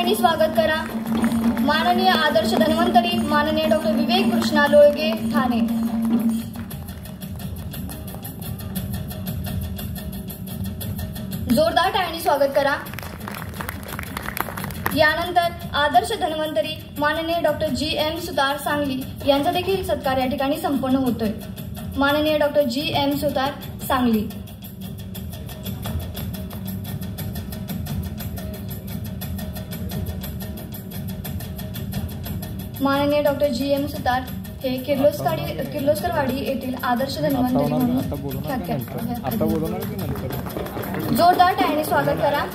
टाळ्यांनी स्वागत करा माननीय आदर्श धन्वंतरी माननीय डॉक्टर विवेक कृष्णा लोळगे ठाणे। जोरदार टाळ्यांनी स्वागत करा। यानंतर आदर्श धन्वंतरी माननीय डॉक्टर GM सुतार सांगली यांचा देखील सत्कार या ठिकाणी संपन्न होतोय। माननीय डॉक्टर GM सुतार सांगली। माननीय डॉक्टर GM सुतार हे किर्लोस्करवाडी येथील आदर्श धन्वंतरी म्हणून जोरदार टाळ्यांनी स्वागत करा।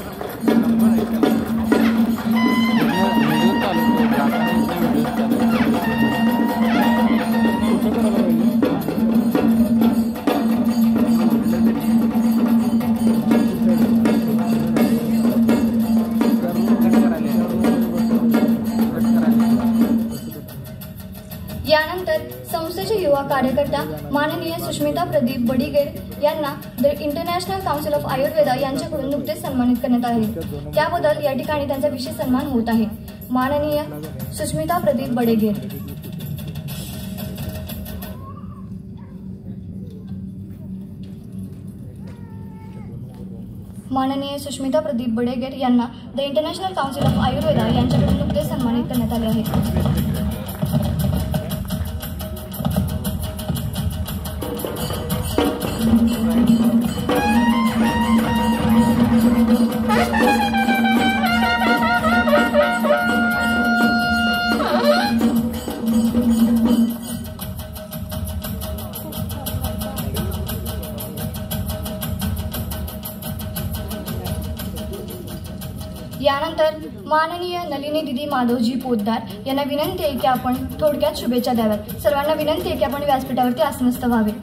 यानंतर संस्थेचे युवा कार्यकर्ता माननीय सुष्मिता प्रदीप बडिगेर यांना the international council of Ayurveda यांच्याकडून नुकतेच सन्मानित करण्यात आले। त्याबद्दल या ठिकाणी त्यांचा विशेष सन्मान होत आहे। माननीय सुष्मिता प्रदीप बडिगेर। माननीय सुष्मिता प्रदीप बडेगेर यांना the international council of Ayurveda यांच्याकडून नुकतेच सन्मानित करण्यात आले आहे। यानंतर माननीय नलिनी दिदी माधवजी पोद्दार यांना विनंती आहे की आपण थोडक्यात शुभेच्छा द्याव्यात। सर्वांना विनंती आहे की आपण व्यासपीठावरती आसनस्थ व्हावे।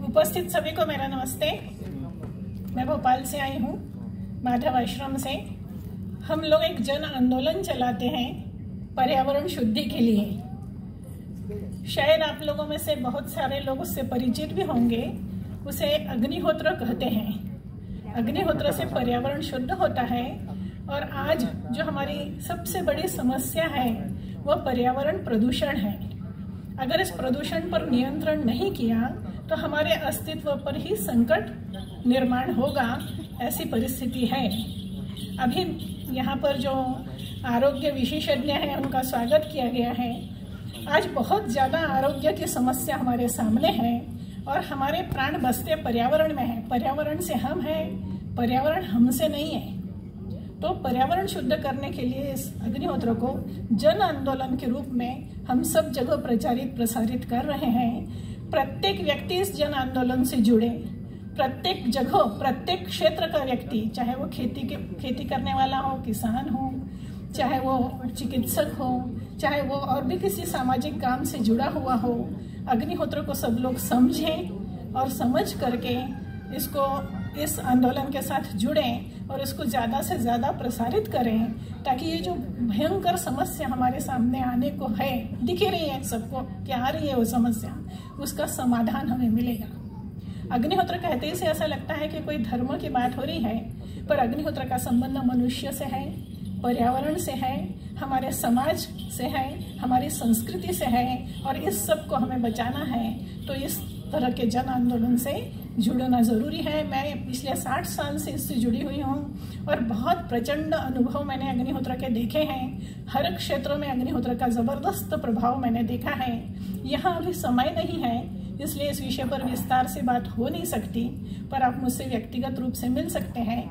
उपस्थित सभी को मेरा नमस्ते। मैं भोपाल से आई हूँ, माधव आश्रम से। हम लोग एक जन आंदोलन चलाते हैं पर्यावरण शुद्धि के लिए। शायद आप लोगों में से बहुत सारे लोग उससे परिचित भी होंगे। उसे अग्निहोत्र कहते हैं। अग्निहोत्र से पर्यावरण शुद्ध होता है और आज जो हमारी सबसे बड़ी समस्या है वह पर्यावरण प्रदूषण है। अगर इस प्रदूषण पर नियंत्रण नहीं किया तो हमारे अस्तित्व पर ही संकट निर्माण होगा, ऐसी परिस्थिति है। अभी यहाँ पर जो आरोग्य विशेषज्ञ हैं उनका स्वागत किया गया है। आज बहुत ज़्यादा आरोग्य की समस्या हमारे सामने है और हमारे प्राण बसते पर्यावरण में है। पर्यावरण से हम हैं, पर्यावरण हमसे नहीं है। तो पर्यावरण शुद्ध करने के लिए इस अग्निहोत्र को जन आंदोलन के रूप में हम सब जगह प्रचारित प्रसारित कर रहे हैं। प्रत्येक व्यक्ति इस जन आंदोलन से जुड़े। प्रत्येक जगह, प्रत्येक क्षेत्र का व्यक्ति, चाहे वो खेती करने वाला हो, किसान हो, चाहे वो चिकित्सक हो, चाहे वो और भी किसी सामाजिक काम से जुड़ा हुआ हो, अग्निहोत्र को सब लोग समझें और समझ करके इस आंदोलन के साथ जुड़ें और इसको ज़्यादा से ज़्यादा प्रसारित करें, ताकि ये जो भयंकर समस्या हमारे सामने आने को है, दिख रही है सबको क्या आ रही है वो समस्या, उसका समाधान हमें मिलेगा। अग्निहोत्र कहते ही से ऐसा लगता है कि कोई धर्म की बात हो रही है, पर अग्निहोत्र का संबंध मनुष्य से है, पर्यावरण से है, हमारे समाज से है, हमारी संस्कृति से है और इस सब को हमें बचाना है। तो इस तरह के जन आंदोलन से जुड़ना जरूरी है। मैं पिछले 60 साल से इससे जुड़ी हुई हूँ और बहुत प्रचंड अनुभव मैंने अग्निहोत्र के देखे हैं। हर क्षेत्र में अग्निहोत्र का जबरदस्त प्रभाव मैंने देखा है। यहाँ अभी समय नहीं है, इसलिए इस विषय पर विस्तार से बात हो नहीं सकती, पर आप मुझसे व्यक्तिगत रूप से मिल सकते हैं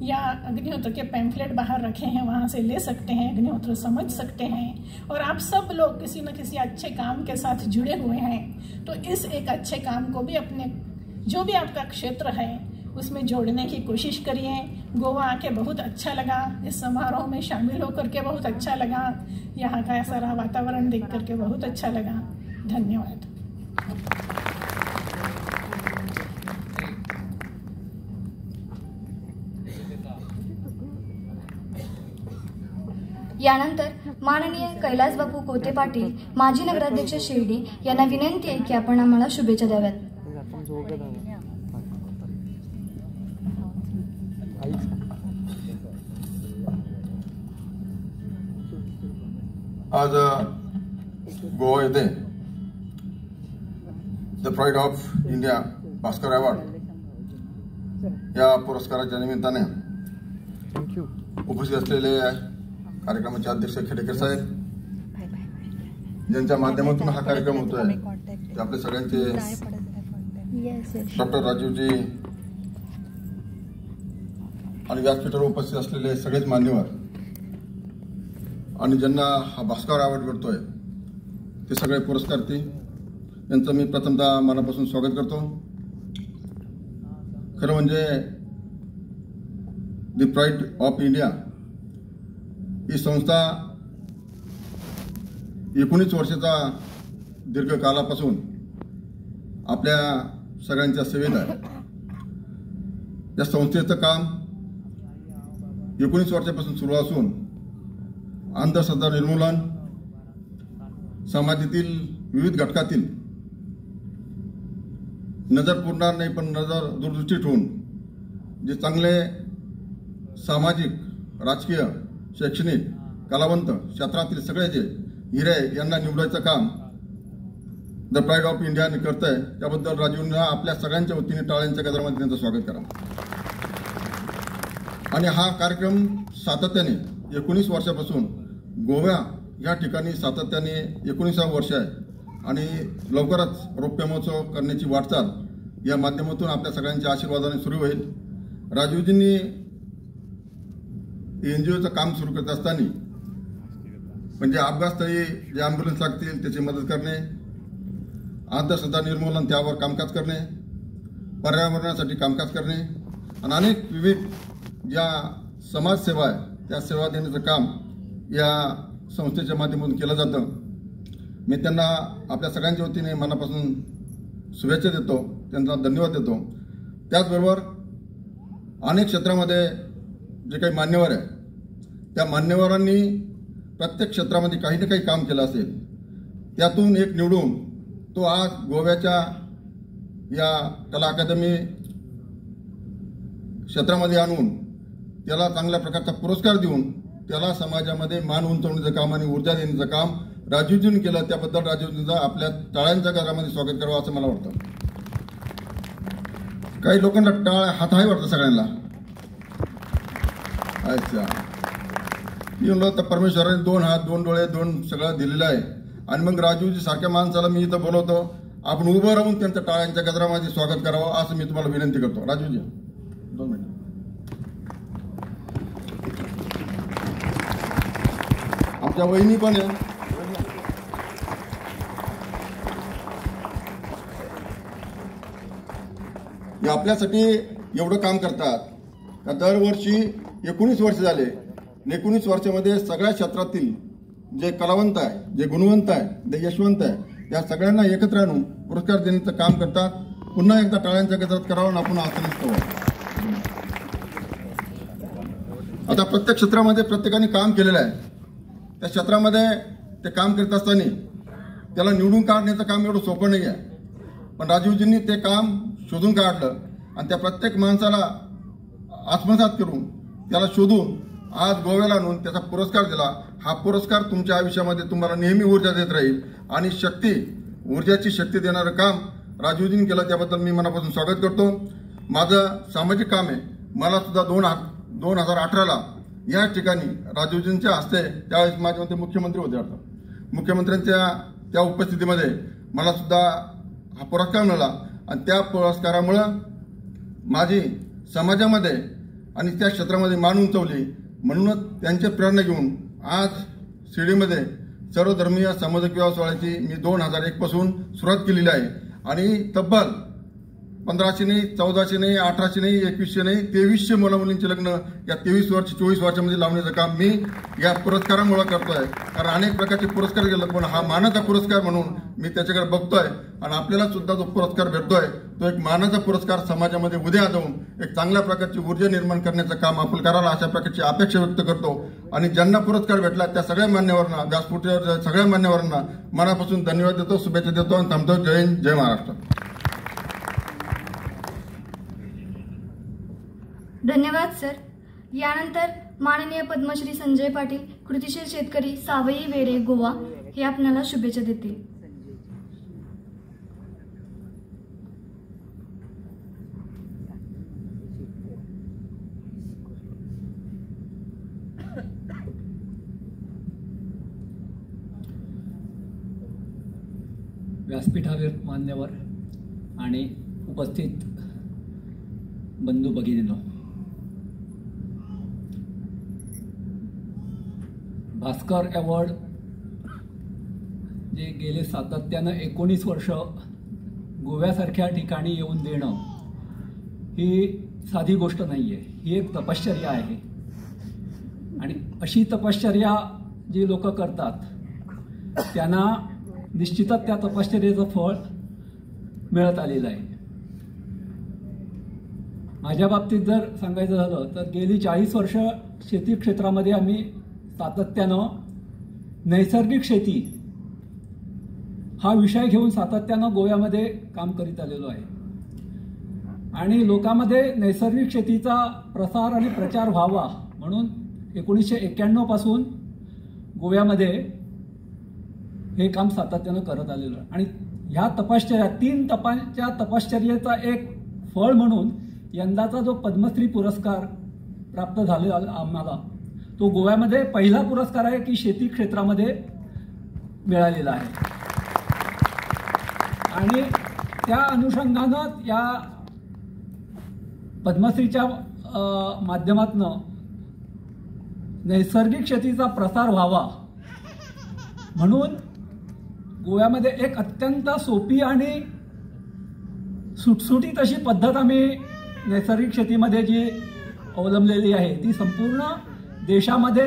या अग्निहोत्र के पैम्फलेट बाहर रखे हैं, वहाँ से ले सकते हैं, अग्निहोत्र समझ सकते हैं। और आप सब लोग किसी न किसी अच्छे काम के साथ जुड़े हुए हैं, तो इस एक अच्छे काम को भी अपने जो भी आपका क्षेत्र है उसमें जोड़ने की कोशिश करिए। गोवा आके बहुत अच्छा लगा, इस समारोह में शामिल होकर के बहुत अच्छा लगा, यहाँ का सारा वातावरण देख करके बहुत अच्छा लगा। धन्यवाद। यानंतर माननीय कैलास बापू कोते पाटील माजी नगराध्यक्ष शिर्डी यांना विनंती आहे की आपण आम्हाला शुभेच्छा द्याव्यात. आज गोवा येथे the pride of India Bhaskar award या पुरस्काराच्या निमित्ताने उपस्थित असलेले कार्यक्रमाचे अध्यक्ष खेडेकर साहेब, ज्यांच्या माध्यमातून हा कार्यक्रम होतोय ते आपले सगळ्यांचे डॉक्टर राजीवजी आणि व्यासपीठावर उपस्थित असलेले सगळेच मान्यवर आणि ज्यांना हा भास्कर अवॉर्ड भेटतोय ते सगळे पुरस्कार्थी यांचं मी प्रथमतः मनापासून स्वागत करतो. खरं म्हणजे द प्राईड ऑफ इंडिया ही संस्था 19 वर्षाचा दीर्घ कालापासून आपल्या सगळ्यांच्या सेवेत आहे. या संस्थेचं काम 19 वर्षापासून सुरू असून अंधश्रद्धा निर्मूलन, समाजातील विविध घटकातील नजर पुरणार नाही पण नजर दूरदृष्टी ठेवून जे चांगले सामाजिक, राजकीय, शैक्षणिक, कलावंत क्षेत्रातील सगळे जे हिरे यांना निवडायचं काम द प्राईड ऑफ इंडिया करत आहे, त्याबद्दल राजीवना आपल्या सगळ्यांच्या वतीने टाळ्यांच्या गजरामध्ये त्यांचं स्वागत करा. आणि हा कार्यक्रम सातत्याने 19 वर्षापासून गोवा या ठिकाणी सातत्याने 19वे वर्ष आहे आणि लवकरच रौप्य महोत्सव करण्याची वाटचाल या माध्यमातून आपल्या सगळ्यांच्या आशीर्वादाने सुरू होईल. राजीवजींनी एनजीओचं काम सुरू करत असताना म्हणजे अपघातस्थळी जे ॲम्ब्युलन्स लागतील त्याची मदत करणे, अंधश्रद्धा निर्मूलन त्यावर कामकाज करणे, पर्यावरणासाठी कामकाज करणे आणि अनेक विविध ज्या समाजसेवा आहे त्या सेवा देण्याचं काम या संस्थेच्या माध्यमातून केलं जातं. मी त्यांना आपल्या सगळ्यांच्या वतीने मनापासून शुभेच्छा देतो, त्यांना धन्यवाद देतो. त्याचबरोबर अनेक क्षेत्रामध्ये जे काही मान्यवर आहे त्या मान्यवरांनी प्रत्येक क्षेत्रामध्ये काही ना काही काम केलं असेल, त्यातून एक निवडून तो आज गोव्याच्या या कला अकादमी क्षेत्रामध्ये आणून त्याला चांगल्या प्रकारचा पुरस्कार देऊन त्याला समाजामध्ये मान उंचवण्याचं काम आणि ऊर्जा देण्याचं काम राजीवजींनी केलं. त्याबद्दल राजीवजींचं आपल्या टाळ्यांच्या गजरामध्ये स्वागत करावं असं मला वाटतं. काही लोकांना टाळ्या हात आहे वाटतं सगळ्यांना. अच्छा, म्हणलं तर परमेश्वराने 2 हात 2 डोळे 2 सगळं दिलेलं आहे आणि मग राजीवजी सारख्या माणसाला मी इथं बोलवतो, आपण उभं राहून त्यांच्या टाळ्यांच्या गजरामध्ये स्वागत करावं असं मी तुम्हाला विनंती करतो. राजीवजी 2 मिनिट. आमच्या वहिनी पण आहे. हे आपल्यासाठी एवढं काम करतात का दरवर्षी 19 वर्ष झाले. 19 वर्षामध्ये सगळ्या क्षेत्रातील जे कलावंत आहे, जे गुणवंत आहे, जे यशवंत आहे या सगळ्यांना एकत्र आणून पुरस्कार देण्याचं काम करतात. पुन्हा एकदा टाळ्यांच्या गजरात करावं आपण आसन. आता प्रत्येक क्षेत्रामध्ये प्रत्येकाने काम केलेलं आहे. त्या क्षेत्रामध्ये ते काम करत असताना त्याला निवडून काढण्याचं काम एवढं सोपं नाही आहे, पण राजीवजींनी ते काम शोधून काढलं आणि त्या प्रत्येक माणसाला आत्मसात करून त्याला शोधून आज गोव्याला आणून त्याचा पुरस्कार दिला. हा पुरस्कार तुमच्या आयुष्यामध्ये तुम्हाला नेहमी ऊर्जा देत राहील आणि ऊर्जाची शक्ती देणारं काम राजीवजींनी केलं. त्याबद्दल मी मनापासून स्वागत करतो. माझं सामाजिक काम आहे. मला सुद्धा 2018ला या ठिकाणी राजीवजींच्या हस्ते त्यावेळेस माझ्या मते मुख्यमंत्री होते वाटतं, मुख्यमंत्र्यांच्या त्या उपस्थितीमध्ये मला सुद्धा हा पुरस्कार मिळाला आणि त्या पुरस्कारामुळं माझी समाजामध्ये आणि त्या क्षेत्रामध्ये मान उंचवली. म्हणूनच त्यांची प्रेरणा घेऊन आज शिर्डीमध्ये सर्वधर्मीय सामाजिक विवाह सोहळ्याची मी 2001 पासून सुरुवात केलेली आहे आणि तब्बल 1500 नाही, 1400 नाही, 1800 नाही, 2100 नाही, 2300 मुला मुलींचे लग्न या 24 वर्षामध्ये लावण्याचं काम मी या पुरस्कारामुळे करतोय. कारण अनेक प्रकारचे पुरस्कार गेले, पण हा मानाचा पुरस्कार म्हणून मी त्याच्याकडे बघतोय. आणि आपल्याला सुद्धा जो पुरस्कार भेटतोय तो एक मानाचा पुरस्कार समाजामध्ये उद्या जाऊन एक चांगल्या प्रकारची ऊर्जा निर्माण करण्याचं काम आपण करायला अशा प्रकारची अपेक्षा व्यक्त करतो. आणि ज्यांना पुरस्कार भेटला त्या सगळ्या मान्यवरांना, व्यासपीठावर सगळ्या मान्यवरांना मनापासून धन्यवाद देतो, शुभेच्छा देतो आणि थांबतो. जय हिंद, जय महाराष्ट्र. धन्यवाद सर. यानंतर माननीय पद्मश्री संजय पाटील, कृतिशील शेतकरी, सावई वेरे, गोवा हे आपल्याला शुभेच्छा देतील. व्यासपीठावर मान्यवर आणि उपस्थित बंधू भगिनींनो, भास्कर अवॉर्ड जे गेले सातत्यानं 19 वर्ष गोव्यासारख्या ठिकाणी येऊन देणं ही साधी गोष्ट नाही आहे. ही एक तपश्चर्या आहे. आणि अशी तपश्चर्या जी लोक करतात त्यांना निश्चितच त्या तपश्चर्येचं फळ मिळत आलेलं आहे. माझ्या बाबतीत जर सांगायचं झालं तर गेली 40 वर्ष शेती क्षेत्रामध्ये आम्ही सातत्यानं नैसर्गिक शेती हा विषय घेऊन सातत्यानं गोव्यामध्ये काम करीत आलेलो आहे. आणि लोकांमध्ये नैसर्गिक शेतीचा प्रसार आणि प्रचार व्हावा म्हणून 1991 पासून गोव्यामध्ये हे काम सातत्यानं करत आलेलं आहे. आणि ह्या तपश्चर्या 3 तपांच्या तपश्चर्येचा एक फळ म्हणून यंदाचा जो पद्मश्री पुरस्कार प्राप्त झाला आम्हाला, तो गोव्यामध्ये पहिला पुरस्कार आहे की शेती क्षेत्रामध्ये मिळालेला आहे. आणि त्या अनुषंगानं या पद्मश्रीच्या माध्यमातून नैसर्गिक शेतीचा प्रसार व्हावा म्हणून गोव्यामध्ये एक अत्यंत सोपी आणि सुटसुटीत अशी पद्धत आम्ही नैसर्गिक शेतीमध्ये जी अवलंबलेली आहे ती संपूर्ण देशामध्ये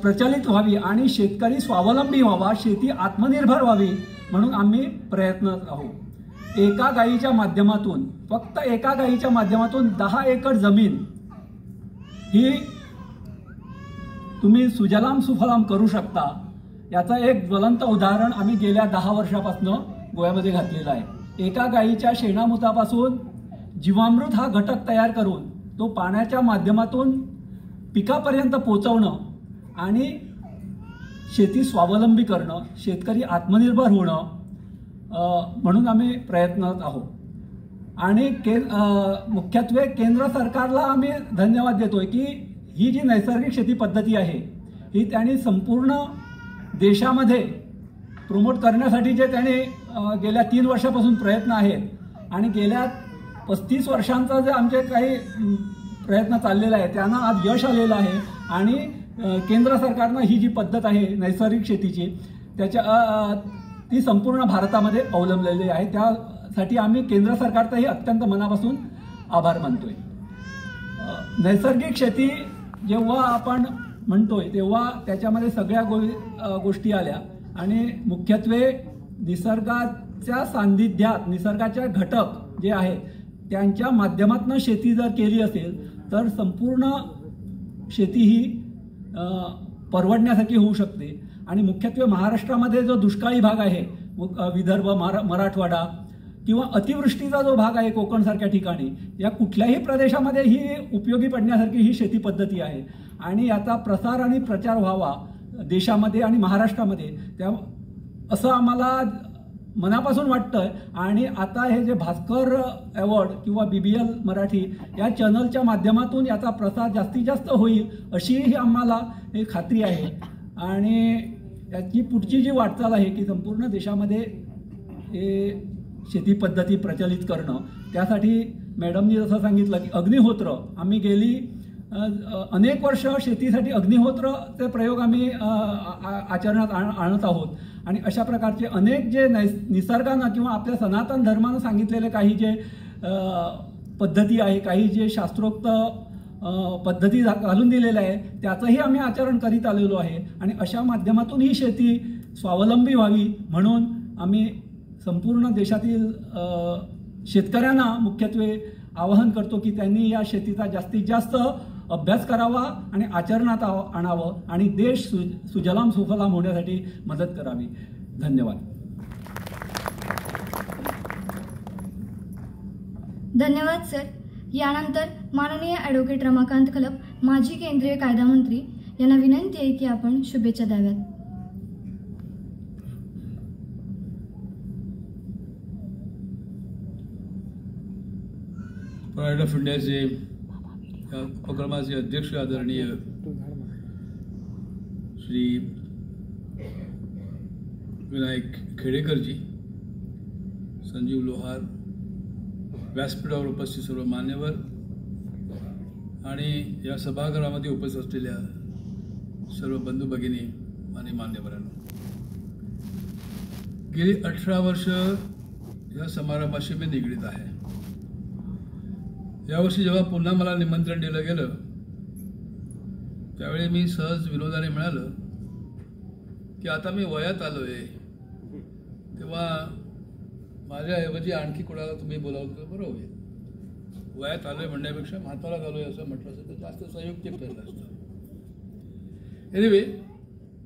प्रचलित व्हावी आणि शेतकरी स्वावलंबी व्हावा, शेती आत्मनिर्भर व्हावी म्हणून आम्ही प्रयत्नरत आहोत. एका गायीच्या माध्यमातून, फक्त एका गायीच्या माध्यमातून 10 एकर जमीन ही तुम्ही सुजलाम सुफलाम करू शकता. याचा एक ज्वलंत उदाहरण आम्ही गेल्या 10 वर्षापासून गोव्यामध्ये घातलेलं आहे. एका गायीच्या शेणामुतापासून जीवामृत हा घटक तयार करून तो पाण्याच्या माध्यमातून पिकापर्यंत पोहोचवणं आणि शेती स्वावलंबी करणं, शेतकरी आत्मनिर्भर होणं म्हणून आम्ही प्रयत्नरत आहोत. आणि मुख्यत्वे केंद्र सरकारला आम्ही धन्यवाद देतोय की ही जी नैसर्गिक शेती पद्धती आहे ही त्यांनी संपूर्ण देशामध्ये प्रमोट करण्यासाठी जे त्याने गेल्या 3 वर्षापासून प्रयत्न आहेत आणि गेल्या 35 वर्षांचा जे आमचे काही प्रयत्न चाललेला आहे त्यांना आज यश आलेलं आहे. आणि केंद्र सरकारनं ही जी पद्धत आहे नैसर्गिक शेतीची ती संपूर्ण भारतामध्ये अवलंबलेली आहे. त्यासाठी आम्ही केंद्र सरकारचाही अत्यंत मनापासून आभार मानतोय. नैसर्गिक शेती जेव्हा आपण म्हणतोय तेव्हा त्याच्यामध्ये सगळ्या गोष्टी आल्या आणि मुख्यत्वे निसर्गाच्या सान्निध्यात निसर्गाचे घटक जे आहेत त्यांच्या माध्यमातून शेती जर केली असेल तर संपूर्ण शेती ही परवडण्यासारखी होऊ शकते. आणि मुख्यत्वे महाराष्ट्रामध्ये जो दुष्काळी भाग आहे, विदर्भ, मराठवाडा किंवा अतिवृष्टीचा जो भाग आहे कोकणसारख्या ठिकाणी, या कुठल्याही प्रदेशामध्ये ही उपयोगी पडण्यासारखी ही शेती पद्धती आहे. आणि याचा प्रसार आणि प्रचार व्हावा देशामध्ये आणि महाराष्ट्रामध्ये त्या असं आम्हाला मनापासून वाटतंय. आणि आता हे जे भास्कर अवॉर्ड किंवा BBL मराठी या चॅनलच्या माध्यमातून याचा प्रसार जास्तीत जास्त होईल अशीही आम्हाला एक खात्री आहे. आणि याची पुढची जी वाटचाल आहे की संपूर्ण देशामध्ये हे शेती पद्धती प्रचलित करणं, त्यासाठी मॅडमनी जसं सांगितलं की अग्निहोत्र आम्ही गेली अनेक वर्ष शेतीसाठी अग्निहोत्रचे प्रयोग आम्ही आचरणात आणत आहोत आणि अशा प्रकारचे अनेक जे निसर्गानं किंवा आपल्या सनातन धर्मानं सांगितलेले काही जे पद्धती आहे, काही जे शास्त्रोक्त पद्धती घालून दिलेल्या आहे त्याचंही आम्ही आचरण करीत आलेलो आहे आणि अशा माध्यमातून ही शेती स्वावलंबी व्हावी म्हणून आम्ही संपूर्ण देशातील शेतकऱ्यांना मुख्यत्वे आवाहन करतो की त्यांनी या शेतीचा जास्तीत जास्त अभ्यास करावा आणि आचरणात आणावं आणि देश सुजलाम सुफलाम होण्यासाठी मदत करावी. धन्यवाद. धन्यवाद सर. यानंतर माननीय ॲडव्होकेट रमाकांत खलप माजी केंद्रीय कायदा मंत्री यांना विनंती आहे की आपण शुभेच्छा द्याव्यात. प्राईड ऑफ इंडियाचे या उपक्रमाचे अध्यक्ष आदरणीय श्री विनायक खेडेकरजी, संजीव लोहार, व्यासपीठावर उपस्थित सर्व मान्यवर आणि या सभागृहामध्ये उपस्थित असलेल्या सर्व बंधू भगिनी आणि मान्यवरांनो, गेली 18 वर्ष या समारंभाशी मी निगडीत आहे. यावर्षी जेव्हा पुन्हा मला निमंत्रण दिलं गेलं त्यावेळी मी सहज विनोदाने म्हणालं की आता मी वयात आलोय, तेव्हा माझ्याऐवजी आणखी कोणाला तुम्ही बोलावलं तर बरं होईल. वयात आलोय म्हणण्यापेक्षा म्हातारा झालोय असं म्हटलं असतं तर जास्त संयुक्तिक ठरलं असतं. एनिवे,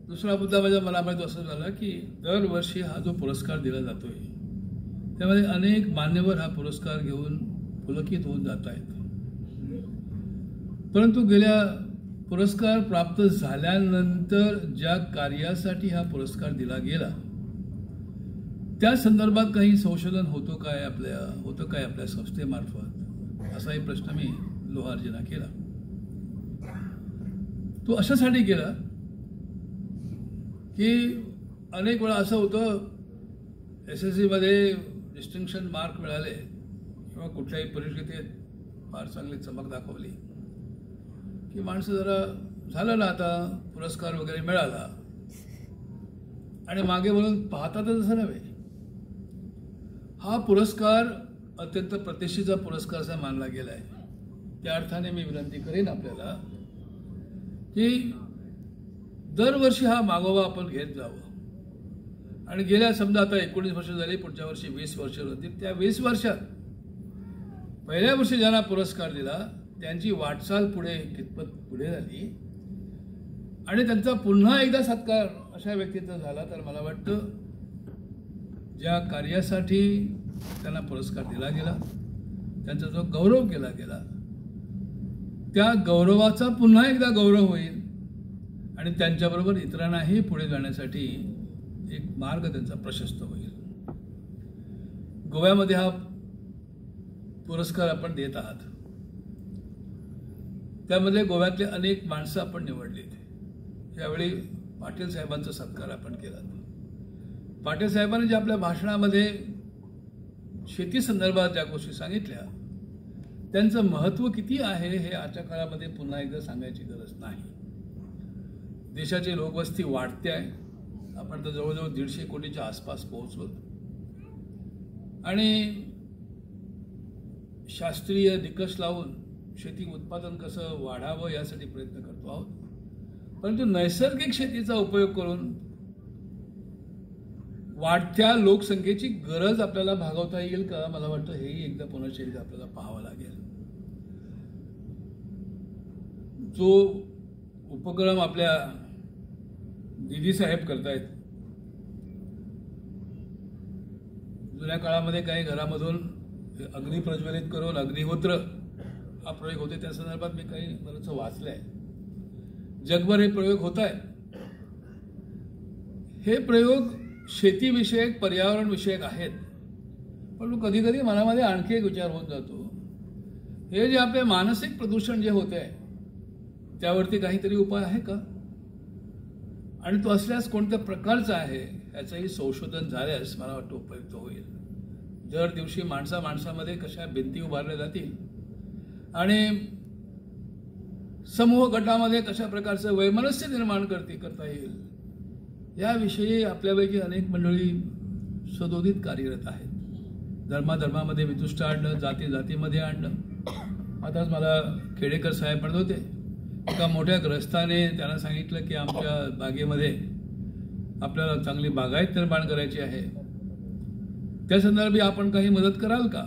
दुसरा मुद्दा माझ्या मनामध्ये असं झाला की दरवर्षी हा जो पुरस्कार दिला जातोय त्यामध्ये अनेक मान्यवर हा पुरस्कार घेऊन पुलकित होऊन जात आहेत, परंतु गेल्या पुरस्कार प्राप्त झाल्यानंतर ज्या कार्यासाठी हा पुरस्कार दिला गेला त्या संदर्भात काही संशोधन होतं काय आपल्या संस्थेमार्फत, असाही प्रश्न मी लोहारजींना केला. तो अशासाठी केला की अनेक वेळा असं होतं SSC मध्ये डिस्टिंक्शन मार्क मिळाले किंवा कुठल्याही परीक्षेत फार चांगली चमक दाखवली की माणसं जरा झालं ना आता पुरस्कार वगैरे मिळाला आणि मागे वळून पाहता तर तसं नव्हे. हा पुरस्कार अत्यंत प्रतिष्ठेचा पुरस्कार असा मानला गेलाय. त्या अर्थाने मी विनंती करेन आपल्याला की दरवर्षी हा मागोवा आपण घेत जावं आणि गेल्या समजा आता 19 वर्ष झाली, पुढच्या वर्षी 20 वर्ष होतील. त्या 20 वर्षात पहिल्या वर्षी ज्यांना पुरस्कार दिला त्यांची वाटचाल पुढे कितपत पुढे झाली आणि त्यांचा पुन्हा एकदा सत्कार अशा व्यक्तीचा झाला तर मला वाटतं ज्या कार्यासाठी त्यांना पुरस्कार दिला गेला, त्यांचा जो गौरव केला गेला, त्या गौरवाचा पुन्हा एकदा गौरव होईल आणि त्यांच्याबरोबर इतरांनाही पुढे जाण्यासाठी एक मार्ग त्यांचा प्रशस्त होईल. गोव्यामध्ये हा पुरस्कार आपण देत आहात, त्यामध्ये गोव्यातले अनेक माणसं आपण निवडलीत. यावेळी पाटील साहेबांचा सत्कार आपण केला. पाटील साहेबांनी ज्या आपल्या भाषणामध्ये शेती संदर्भात ज्या गोष्टी सांगितल्या त्यांचं महत्त्व किती आहे हे आजच्या काळामध्ये पुन्हा एकदा सांगायची गरज नाही. देशाची लोकवस्ती वाढते आहे. आपण तर जवळजवळ 150 कोटीच्या आसपास पोहोचलो आणि शास्त्रीय निकष लावून शेती उत्पादन कसं वाढावं यासाठी प्रयत्न करतो आहोत, परंतु नैसर्गिक शेतीचा उपयोग करून वाढत्या लोकसंख्येची गरज आपल्याला भागवता येईल का, मला वाटतं हेही एकदा पुन्हा एकदा आपल्याला पाहावं लागेल. जो उपक्रम आपल्या दीदी साहेब करतायत, जुन्या काळामध्ये काही घरामधून अग्नी प्रज्वलित करून अग्निहोत्र हा प्रयोग होते, त्या संदर्भात मी काही बरंच वाचलंय. जगभर हे प्रयोग होत आहेत. हे प्रयोग शेतीविषयक पर्यावरण विषयक आहेत, पण कधी कधी मनामध्ये आणखी एक विचार होत जातो, हे जे आपले मानसिक प्रदूषण जे होत आहे त्यावरती काहीतरी उपाय आहे का, आणि तो असल्यास कोणत्या प्रकारचा आहे याचंही संशोधन झाल्यास मला वाटतं उपयुक्त होईल. दर दिवशी माणसामध्ये कशा भिंती उभारल्या जातील आणि समूह गटामध्ये कशा प्रकारचं वैमनस्य निर्माण करता येईल याविषयी आपल्यापैकी अनेक मंडळी सदोदित कार्यरत आहेत. धर्माधर्मामध्ये वितुष्ट आणणं, जाती जातीमध्ये आणणं. आताच मला खेडेकर साहेब म्हणत होते, एका मोठ्या ग्रस्ताने त्यांना सांगितलं की आमच्या बागेमध्ये आपल्याला चांगली बागायत निर्माण करायची आहे, त्या संदर्भी आपण काही मदत कराल का?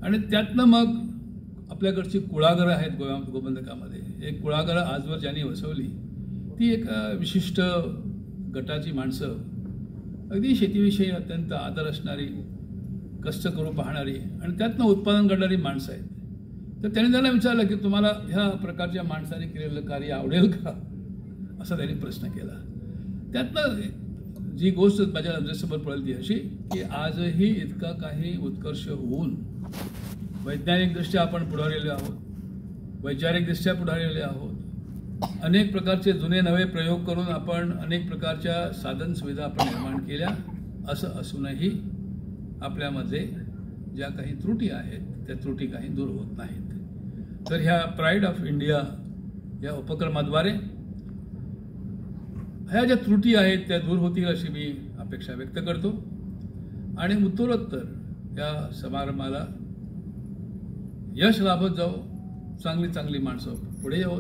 आणि त्यातनं मग आपल्याकडची कुळागरं आहेत गोबंधकामध्ये. एक कुळागरं आजवर ज्यांनी वसवली ती एक विशिष्ट गटाची माणसं, अगदी शेतीविषयी अत्यंत आदर असणारी, कष्ट करू पाहणारी आणि त्यातनं उत्पादन करणारी माणसं आहेत. तर त्यांनी त्यांना विचारलं की तुम्हाला ह्या प्रकारच्या माणसाने केलेलं कार्य आवडेल का, असा त्यांनी प्रश्न केला. त्यातनं जी गोष्ट माझ्या नजरेसमोर पडेल ती अशी की आजही इतका काही उत्कर्ष होऊन वैज्ञानिकदृष्ट्या आपण पुढारलेले आहोत, वैचारिकदृष्ट्या पुढारलेले आहोत, अनेक प्रकारचे जुने नवे प्रयोग करून आपण अनेक प्रकारच्या साधन सुविधा आपण निर्माण केल्या. असं असूनही आपल्यामध्ये ज्या काही त्रुटी आहेत त्या त्रुटी काही दूर होत नाहीत. तर ह्या प्राईड ऑफ इंडिया या उपक्रमाद्वारे ह्या ज्या त्रुटी आहेत त्या दूर होतील अशी मी अपेक्षा व्यक्त करतो. आणि उत्तरोत्तर या समारंभाला यश लाभत जाऊ, चांगली चांगली माणसं पुढे यावं.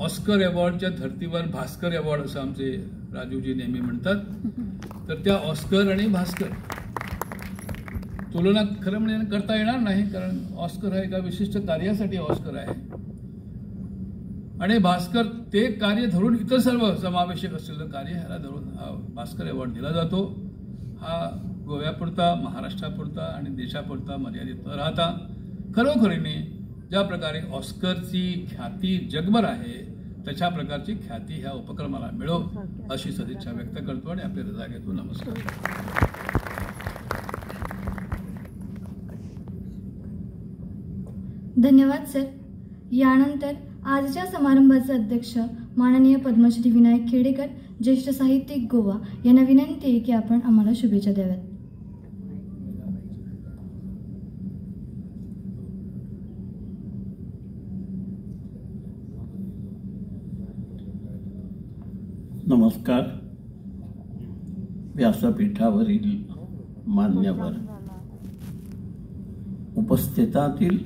ऑस्कर अवॉर्डच्या धर्तीवर भास्कर अवॉर्ड असं आमचे राजूजी नेहमी म्हणतात. तर त्या ऑस्कर आणि भास्कर तुलना खरं म्हणजे करता येणार नाही, कारण ऑस्कर हा एका विशिष्ट कार्यासाठी ऑस्कर आहे आणि भास्कर ते कार्य धरून इतर सर्व समावेशक असलेलं कार्य ह्याला धरून हा भास्कर अवॉर्ड दिला जातो. हा गोव्यापुरता, महाराष्ट्रापुरता आणि देशापुरता मर्यादित न राहता खरोखरीने ज्या प्रकारे ऑस्करची ख्याती जगभर आहे तशा प्रकारची ख्याती ह्या उपक्रमाला मिळो अशी सदिच्छा व्यक्त करतो आणि आपली रजा घेतो. नमस्कार. धन्यवाद सर. यानंतर आजच्या समारंभाचे अध्यक्ष माननीय पद्मश्री विनायक खेडेकर, ज्येष्ठ साहित्यिक गोवा यांना विनंती आहे की आपण आम्हाला शुभेच्छा द्याव्यात. नमस्कार. व्यासपीठावरील मान्यवर, उपस्थितातील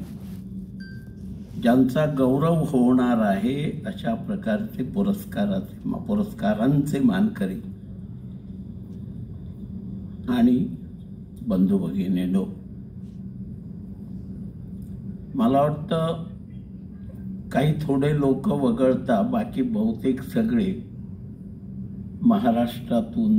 ज्यांचा गौरव होणार आहे अशा प्रकारचे पुरस्कारांचे मानकरी आणि बंधू भगिनींनो, मला वाटतं काही थोडे लोक वगळता बाकी बहुतेक सगळे महाराष्ट्रातून